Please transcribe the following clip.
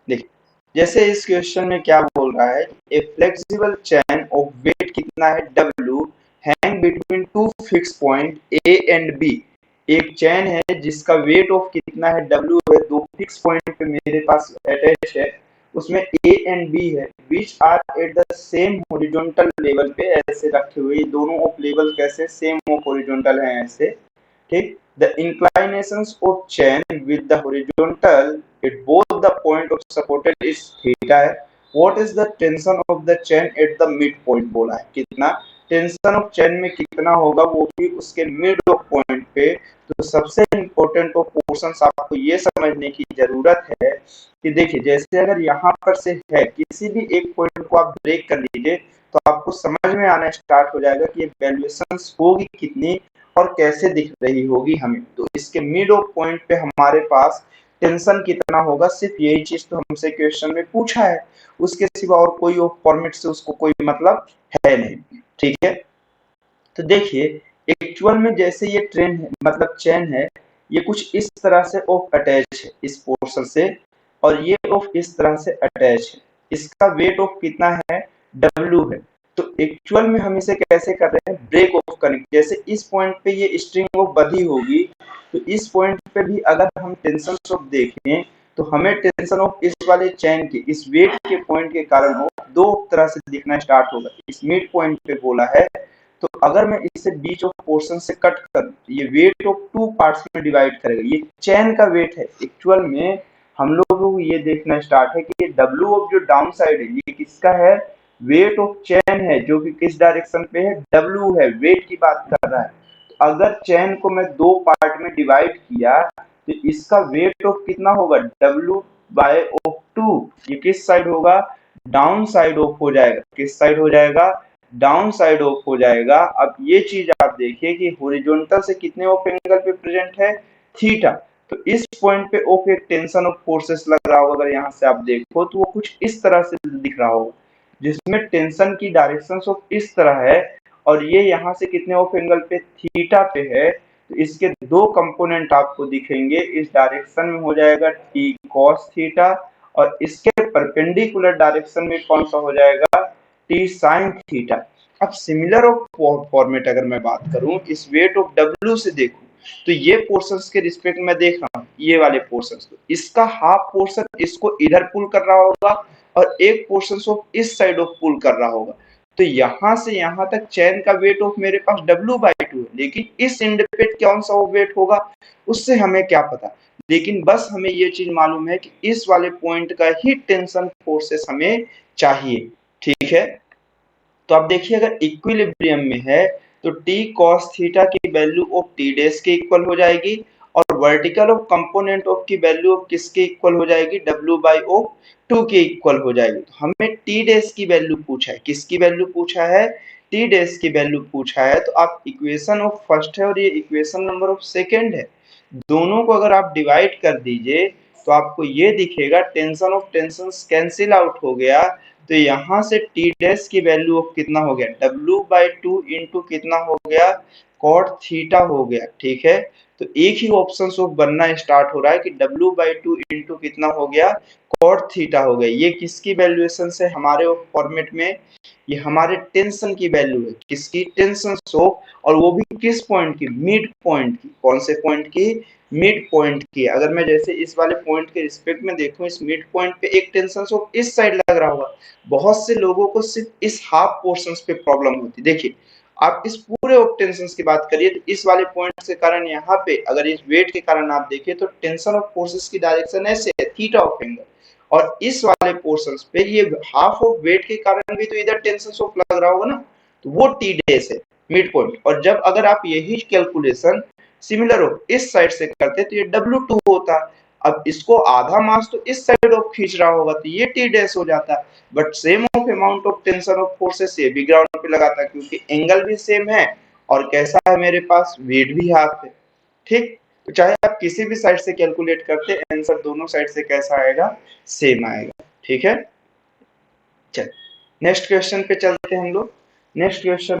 देखिए जैसे इस क्वेश्चन में क्या बोल रहा है, ए फ्लेक्सिबल चैन ऑफ वेट कितना है W hang between two fix point A and B। एक चैन है जिसका वेट ऑफ कितना है W है, दो फिक्स पॉइंट पे मेरे पास अटैच है, उसमें A एंड B है, which are at the same horizontal level पे ऐसे रखे हुए, दोनों ऑफ लेवल कैसे सेम ऑफ हॉरिजॉन्टल हैं ऐसे, ठीक। The inclinations of chain with the horizontal at both the point of supported is theta है। What is the tension of the chain at the midpoint बोला है, कितना टेंशन ऑफ चेन में कितना होगा वो भी उसके मिड ऑफ पॉइंट पे। तो सबसे इम्पोर्टेंट तो पोर्शन आपको ये समझने की जरूरत है कि देखिए जैसे अगर यहाँ पर से है किसी भी एक पॉइंट को आप ब्रेक कर लीजिए तो आपको समझ में आना स्टार्ट हो जाएगा कि ये वैल्यूएशन होगी कितनी और कैसे दिख रही होगी हमें। तो इसके मिड ऑफ पॉइंट पे हमारे पास टेंशन कितना होगा, सिर्फ यही चीज तो हमसे क्वेश्चन में पूछा है, उसके सिवा और कोई फॉर्मेट से उसको कोई मतलब है नहीं, ठीक है। तो देखिए एक्चुअल में जैसे ये ट्रेन है मतलब चेन है, ये कुछ इस तरह से ऑफ अटैच है इस पोर्शन से, और ये ऑफ इस तरह से अटैच है, इसका वेट ऑफ कितना है W है। तो एक्चुअल में हम इसे कैसे कर रहे हैं, ब्रेक ऑफ करेंगे। जैसे इस पॉइंट पे ये स्ट्रिंग ऑफ बंधी होगी तो इस पॉइंट पे भी अगर हम टेंशन ऑफ देखें तो हमें टेंशन ऑफ इस वाले चैन के इस वेट के पॉइंट के कारण हो दो तरह से दिखना स्टार्ट होगा। इस मिड पॉइंट पे बोला है तो अगर मैं इसे बीच ऑफ पोर्शन से कट कर ये वेट ऑफ टू पार्ट्स में डिवाइड करेगा, ये चैन का वेट है। एक्चुअल में हम लोगों को ये देखना स्टार्ट है कि ये W ऑफ जो डाउन साइड है ये किसका है, वेट ऑफ चैन है, जो कि किस डायरेक्शन पे है, W है, वेट की बात कर रहा है। तो अगर चैन को मैं दो पार्ट में डिवाइड किया तो इसका वेट ऑफ कितना होगा, W बाय ऑफ टू, ये किस साइड होगा, डाउन साइड ऑफ हो जाएगा, किस साइड हो जाएगा, डाउन साइड ऑफ हो जाएगा। अब ये चीज आप देखिए कि हॉरिजॉन्टल से कितने ऑफ एंगल पे प्रेजेंट है, थीटा। तो इस पॉइंट पे ऑफ एक टेंशन ऑफ फोर्सेस लग रहा होगा, अगर यहाँ से आप देखो तो वो कुछ इस तरह से दिख रहा होगा जिसमें टेंशन की डायरेक्शन ऑफ इस तरह है, और ये यहाँ से कितने ऑफ एंगल पे, थीटा पे है। तो इसके दो कंपोनेंट आपको दिखेंगे, इस डायरेक्शन में हो जाएगा टी कॉस थीटा, और इसके परपेंडिकुलर डायरेक्शन में कौन सा हो जाएगा, टी साइन थीटा। अब सिमिलर फॉर्मेट अगर मैं बात करूं इस वेट ऑफ W से देखूं तो ये पोर्शंस के रिस्पेक्ट में देख रहा हूं, ये वाले पोर्शंस तो इसका हाफ पोर्शन इसको इधर पुल कर रहा होगा और एक पोर्शन ऑफ इस साइड ऑफ पुल कर रहा होगा। तो यहां से यहां तक चैन का वेट ऑफ मेरे पास W/2 है, लेकिन इस एंड पे कौन सा वेट होगा उससे हमें क्या पता। लेकिन बस हमें ये चीज मालूम है कि इस वाले पॉइंट का ही टेंशन फोर्सेस हमें चाहिए, ठीक है। तो आप देखिए अगर इक्विलिब्रियम में है तो टी कॉस थीटा की वैल्यू ऑफ टी डैश के इक्वल हो जाएगी, और वर्टिकल ऑफ कंपोनेंट ऑफ की वैल्यू ऑफ किसके इक्वल हो जाएगी, W बाई ऑफ 2 के इक्वल हो जाएगी। तो हमें टी डैश की वैल्यू पूछा है, किसकी वैल्यू पूछा है, टी डैश की वैल्यू पूछा है। तो आप इक्वेशन ऑफ फर्स्ट है और ये इक्वेशन नंबर ऑफ सेकेंड है, दोनों को अगर आप डिवाइड कर दीजिए तो आपको ये दिखेगा tension of tension cancel out हो गया। तो यहाँ से टी डैश की वैल्यू ऑफ कितना हो गया, W/2 इंटू कितना हो गया, कॉट थीटा हो गया, ठीक है। तो एक ही ऑप्शन ऑफ बनना स्टार्ट हो रहा है कि W/2 इंटू कितना हो गया, कॉट थीटा हो गया। ये किसकी वैल्यूएशन से हमारे फॉर्मेट में, ये हमारे टेंशन की वैल्यू है, किसकी, टेंशन ऑफ, और वो भी किस पॉइंट की, मिड पॉइंट की, कौन से पॉइंट की, मिड पॉइंट की। अगर मैं जैसे इस वाले पॉइंट के रिस्पेक्ट में देखूं इस मिड पॉइंट पे एक टेंशन ऑफ इस साइड लग रहा होगा, बहुत से लोगों को सिर्फ इस हाफ पोर्शंस पे प्रॉब्लम होती है। देखिए आप इस पूरे ऑफ टेंशन की बात करिए तो इस वाले पॉइंट के कारण यहाँ पे अगर इस वेट के कारण आप देखिए तो टेंशन ऑफ फोर्सेस की डायरेक्शन ऐसे है, थीटा ऑफ एंगल, और इस वाले पोर्शंस पे ये हाफ ऑफ वेट के कारण भी तो इधर टेंशन ऑफ लग रहा होगा ना, तो वो टी डैश है मिड पॉइंट। और जब अगर आप यही कैलकुलेशन सिमिलर हो इस साइड से करते तो ये W2 होता, अब इसको आधा मास तो इस साइड ऑफ खींच रहा होगा तो ये टी डैश हो जाता। But same of amount of tension of forces ये भी ग्राउंड पे लगाता क्योंकि एंगल भी सेम है और कैसा है मेरे पास, वेट भी हाफ है, ठीक। तो चाहे आप किसी भी साइड से कैलकुलेट करते आंसर दोनों साइड से कैसा आएगा, सेम आएगा, ठीक है। चल नेक्स्ट क्वेश्चन पे चलते हैं हम लोग। Next question